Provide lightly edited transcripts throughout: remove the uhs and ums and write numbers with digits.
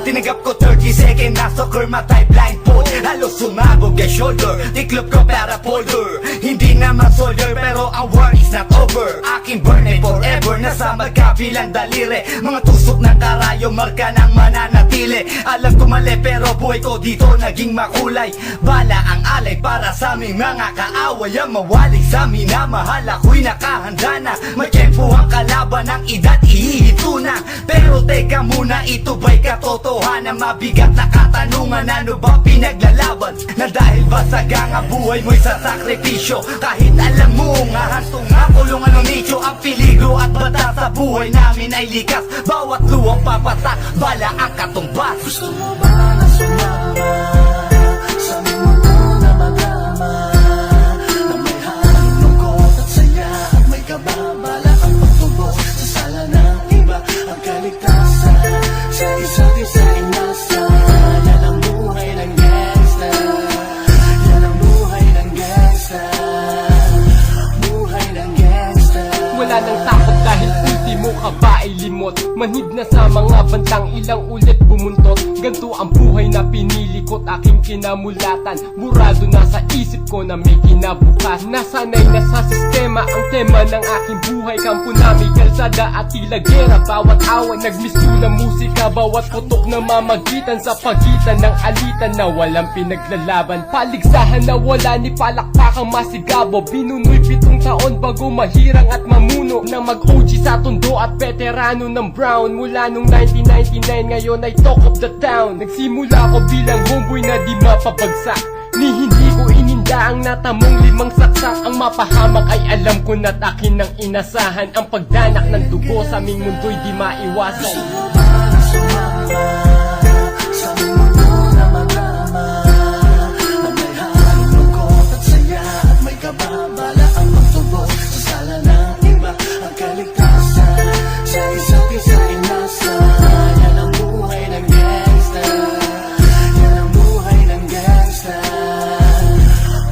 Tinanggap ko 30 second na soccer, matay blindfold. Halos sumabog ang shoulder, tiklop ko para folder. Hindi naman soldier pero ang war is not over. Aking burn ay forever, nasa magkabilang daliri. Mga tusok ng karayo, marka ng mananatili. Alam ko mali pero buhay ko dito naging makulay. Bala ang alay para sa aming mga kaaway. Ang mawalay sa amin na mahal, ako'y nakahanda na. May tempo ang kalaban ng edad, ihihito na. Pero teka muna, ito ba'y katotohanan? Mabigat na katanungan, ano ba pinaglalaban? Na dahil ba sagang ang buhay mo'y sa sakripisyo? Kahit alam mo nga hantong nga kulungan ng nicho. Ang peligro at bata sa buhay namin ay likas. Bawat luwang papatak, bala ang katumbas. Gusto mo ba na sumama sa mundo na madama, na may halong lungkot at saya at may kababala ang pagtubos sa sala ng iba? Ang kaligtasan sa isa't isa ay nasa. Yan ang buhay ng gangsta, yan ang buhay ng gangsta, buhay ng gangsta. Wala nang takot dahil ultimo ka ba ay limot. Manhid na sa mga bantang, ilang ulit bumuntot. Ganto ang buhay na pinili ko't aking kinamulatan. Burado na sa isip ko na may kinabukas. Nasanay na sa sistema ang tema ng aking buhay. Kampo namin, kalsada at tila gera. Bawat away, nagmisula musika. Bawat putok na mamagitan sa pagitan ng alitan na walang pinaglalaban. Paligsahan na wala ni palakpakang masigabo. Binunoy 7 taon bago mahirang at mamuno. Na mag-OG sa tondo at veterano ng Brown. Mula nung 1999 ngayon ay talk of the town. Nagsimula ko bilang homeboy na di mapabagsak. Ni hindi ko ininda ang natamong 5 saksak. Ang mapahamak ay alam ko na't akin ang inasahan. Ang pagdanak ng dugo sa aming mundo'y di maiwasan. Gusto mo ba na sumama sa mundo na madama, na may halong lungkot at saya at may kababala ang pagtubos sa sala ng iba? Ang kaligtasan sa isa't isa ay nasa. Yan ang buhay ng gangsta, yan ang buhay ng gangsta,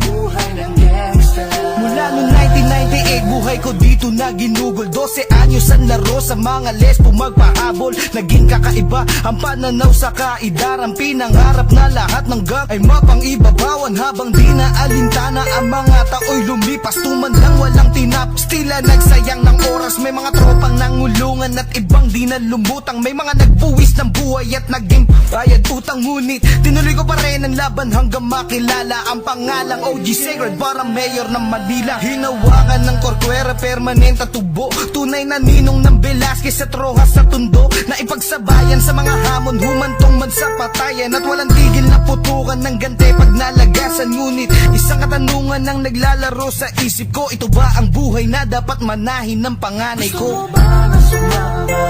buhay ng gangsta. Mula noong 1998, buhay ko dito na ginugol. 12 anyos ang laro sa mga lesbo magpahabol. Naging kakaiba ang pananaw sa kaidaran. Pinangarap na lahat ng gang ay mapang-ibabawan. Habang di na alintana ang mga tao'y lumipas. Tuman lang walang tinapos, tila nagsayang ng oras. May mga tropang nangulungan at ibang di na lumutang. May mga nagbuwis ng buhay at naging bayad utang. Ngunit tinuloy ko pa rin ang laban hanggang makilala ang pangalang OG Sacred para mayor ng Manila. Hinawakan ng Corcuera, permanent at tubo. Tunay na ninong ng Velasquez at Rojas sa tundo. Na ipagsabayan sa mga hamon, humantong man sa patayan. At walang tigil na putukan ng gante pag nalagasan. Ngunit isang katanungan ang naglalaro sa isip ko. Ito ba ang buhay na dapat manahin ng panganay Gusto ko? mo ba na sumama